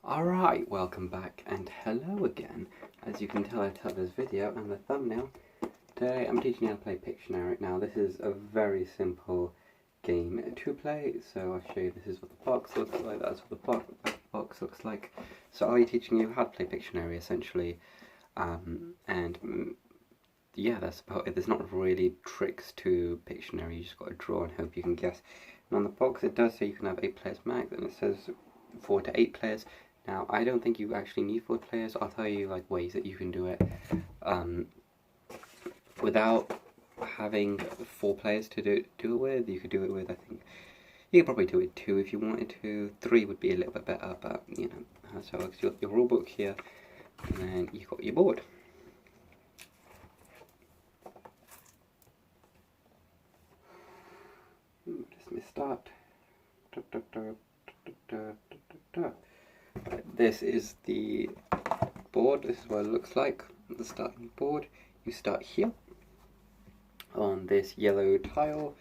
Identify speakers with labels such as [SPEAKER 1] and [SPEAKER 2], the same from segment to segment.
[SPEAKER 1] Alright, welcome back and hello again. As you can tell, I titled this video and the thumbnail. Today I'm teaching you how to play Pictionary. Now this is a very simple game to play, so I'll show you this is what the box looks like, that's what the box looks like. So I'll be teaching you how to play Pictionary essentially, yeah, that's about it. There's not really tricks to Pictionary, you just got to draw and hope you can guess. And on the box it does say you can have 8 players max, and it says 4 to 8 players. Now, I don't think you actually need 4 players. I'll tell you like ways that you can do it without having 4 players to do it with. You could do it with, I think, you could probably do it 2 if you wanted to. 3 would be a little bit better, but you know, so it's your rule book here, and then you've got your board. Just misstart. This is the board. This is what it looks like. The starting board. You start here on this yellow tile,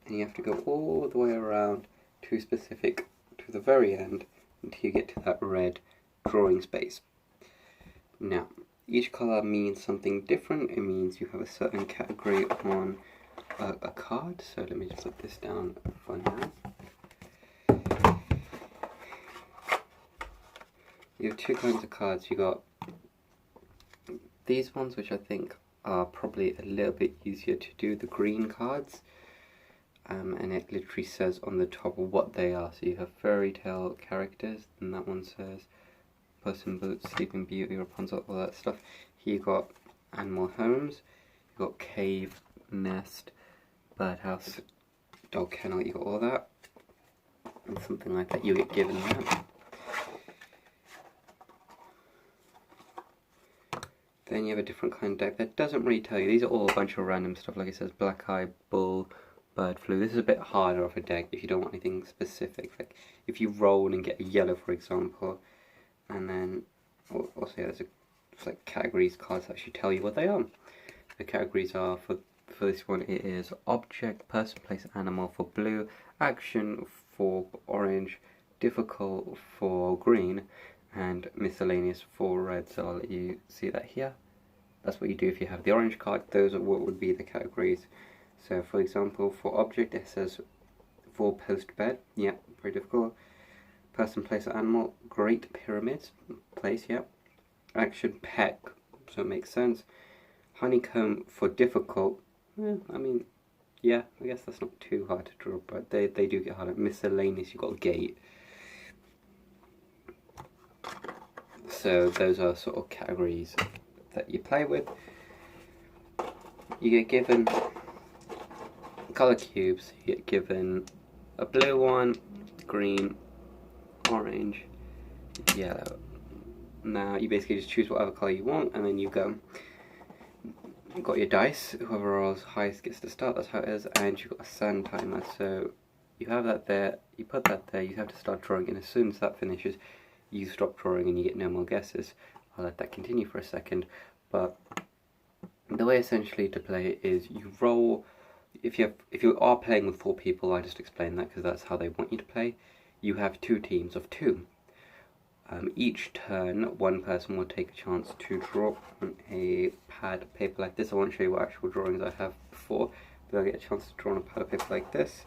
[SPEAKER 1] and you have to go all the way around to the very end until you get to that red drawing space. Now, each color means something different. It means you have a certain category on a card. So let me just put this down for now. You have 2 kinds of cards. You got these ones, which I think are probably a little bit easier to do, the green cards, and it literally says on the top what they are. So you have fairy tale characters, and that one says Puss in Boots, Sleeping Beauty, Rapunzel, all that stuff. Here you got animal homes, you got cave, nest, birdhouse, dog kennel, you got all that, and something like that. You get given that. Then you have a different kind of deck that doesn't really tell you. These are all a bunch of random stuff, like it says black eye, bull, bird flu. This is a bit harder of a deck if you don't want anything specific. Like if you roll and get a yellow, for example, and then also there's like categories cards that actually tell you what they are. The categories are for this one, it is object, person, place, animal for blue, action for orange, difficult for green, and miscellaneous for red. So I'll let you see that here. That's what you do if you have the orange card. Those are what would be the categories. So for example, for object it says 4 post bed, yeah, very difficult. Person, place, or animal, great pyramids, place, yeah. Action, peck, so it makes sense. Honeycomb for difficult, I mean, yeah, I guess that's not too hard to draw, but they do get harder. Miscellaneous, you've got gate. So those are sort of categories that you play with. You get given color cubes. You get given a blue one, green, orange, yellow. Now you basically just choose whatever color you want, and then you go. You've got your dice. Whoever rolls highest gets to start. That's how it is. And you've got a sand timer. So you have that there. You put that there. You have to start drawing, and as soon as that finishes, you stop drawing and you get no more guesses. I'll let that continue for a second, but the way essentially to play is you roll. If you are playing with 4 people, I just explained that because that's how they want you to play. You have 2 teams of 2. Each turn, one person will take a chance to draw on a pad of paper like this. I won't show you what actual drawings I have before, but I'll get a chance to draw on a pad of paper like this.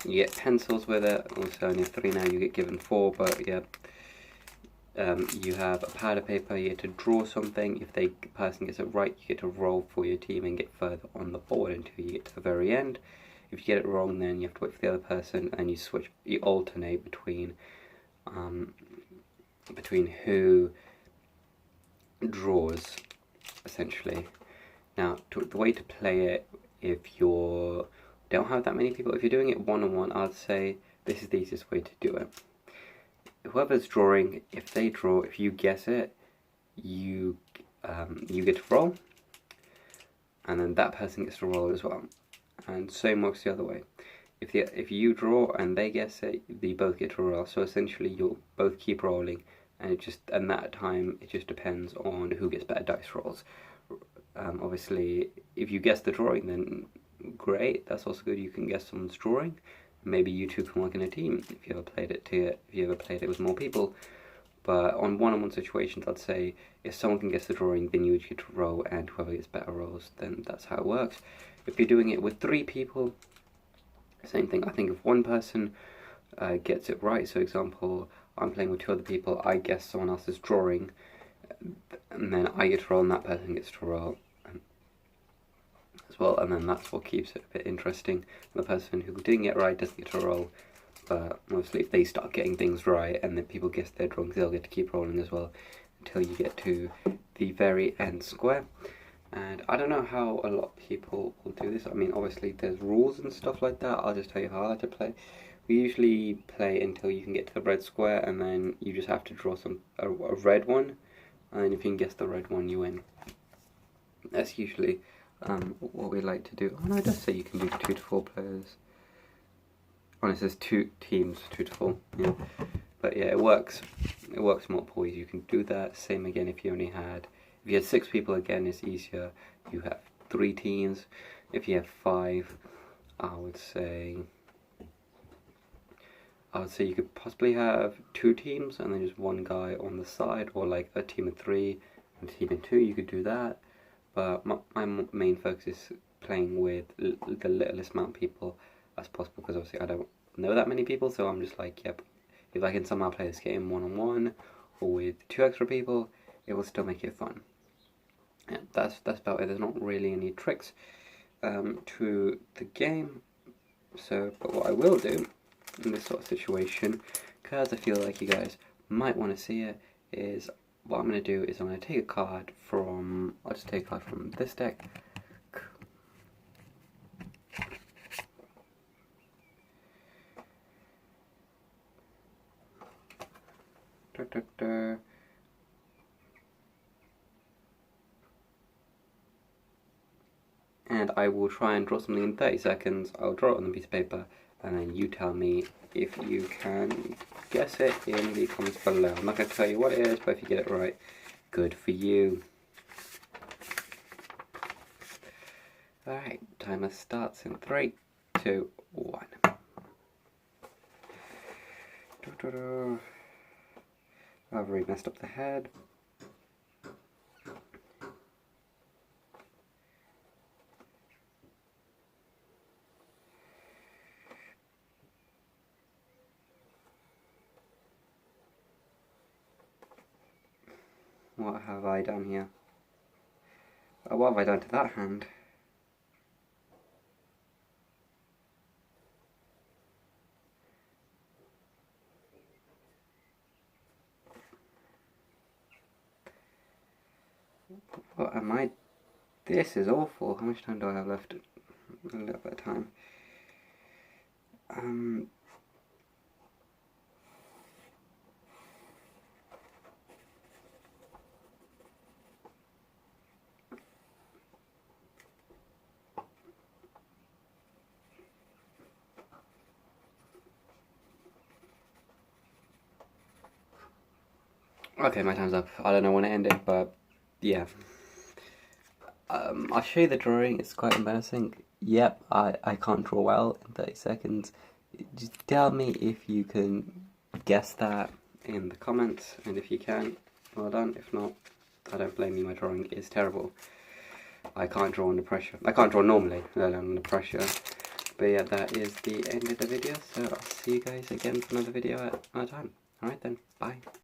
[SPEAKER 1] You get pencils with it, also only 3 now, you get given 4, but yeah. You have a pad of paper, you get to draw something. If the person gets it right, you get to roll for your team and get further on the board until you get to the very end. If you get it wrong, then you have to wait for the other person, and you alternate between who draws, essentially. Now, the way to play it, if you don't have that many people, if you're doing it one-on-one, I'd say this is the easiest way to do it. Whoever's drawing, if they draw, if you guess it, you get to roll, and then that person gets to roll as well, and same works the other way. If you draw and they guess it, you both get to roll. So essentially, you'll both keep rolling, and that time it just depends on who gets better dice rolls. Obviously, if you guess the drawing, then great. That's also good. You can guess someone's drawing, maybe you two can work in a team if you ever played it with more people. But on one-on-one situations, I'd say if someone can guess the drawing, then you get to roll, and whoever gets better rolls, then that's how it works. If you're doing it with 3 people, same thing. I think if one person gets it right, so example, I'm playing with 2 other people, I guess someone else's drawing, and then I get to roll and that person gets to roll as well, and then that's what keeps it a bit interesting. The person who didn't get right doesn't get to roll, but obviously if they start getting things right and then people guess their drawings, they'll get to keep rolling as well until you get to the very end square. And I don't know how a lot of people will do this. I mean, obviously there's rules and stuff like that. I'll just tell you how I like to play. We usually play until you can get to the red square, and then you just have to draw a red one, and then if you can guess the red one, you win. That's usually what we like to do. Oh no, it does say you can do 2 to 4 players. Oh, it says 2 teams, 2 to 4. Yeah, but yeah, it works. It works multiple ways. You can do that. Same again if you had 6 people. Again, it's easier. You have 3 teams. If you have 5, I would say you could possibly have 2 teams and then just 1 guy on the side, or like a team of 3 and a team of 2. You could do that. But my main focus is playing with the littlest amount of people as possible, because obviously I don't know that many people, so I'm just like, yep, if I can somehow play this game one-on-one or with 2 extra people, it will still make it fun. Yeah, that's about it. There's not really any tricks to the game. So, but what I will do in this sort of situation, because I feel like you guys might want to see it, is what I'm going to do is I'm going to take a card from, I'll just take a card from this deck. And I will try and draw something in 30 seconds. I'll draw it on a piece of paper, and then you tell me if you can guess it in the comments below. I'm not going to tell you what it is, but if you get it right, good for you. Alright, timer starts in 3, 2, 1. I've already messed up the head. What have I done here? What have I done to that hand? What am I? This is awful. How much time do I have left? A little bit of time. Okay, my time's up. I don't know when it ended, but yeah. I'll show you the drawing. It's quite embarrassing. Yep, I can't draw well in 30 seconds. Just tell me if you can guess that in the comments, and if you can, well done. If not, I don't blame you. My drawing is terrible. I can't draw under pressure. I can't draw normally, let alone under pressure. But yeah, that is the end of the video. So I'll see you guys again for another video at another time. Alright then, bye.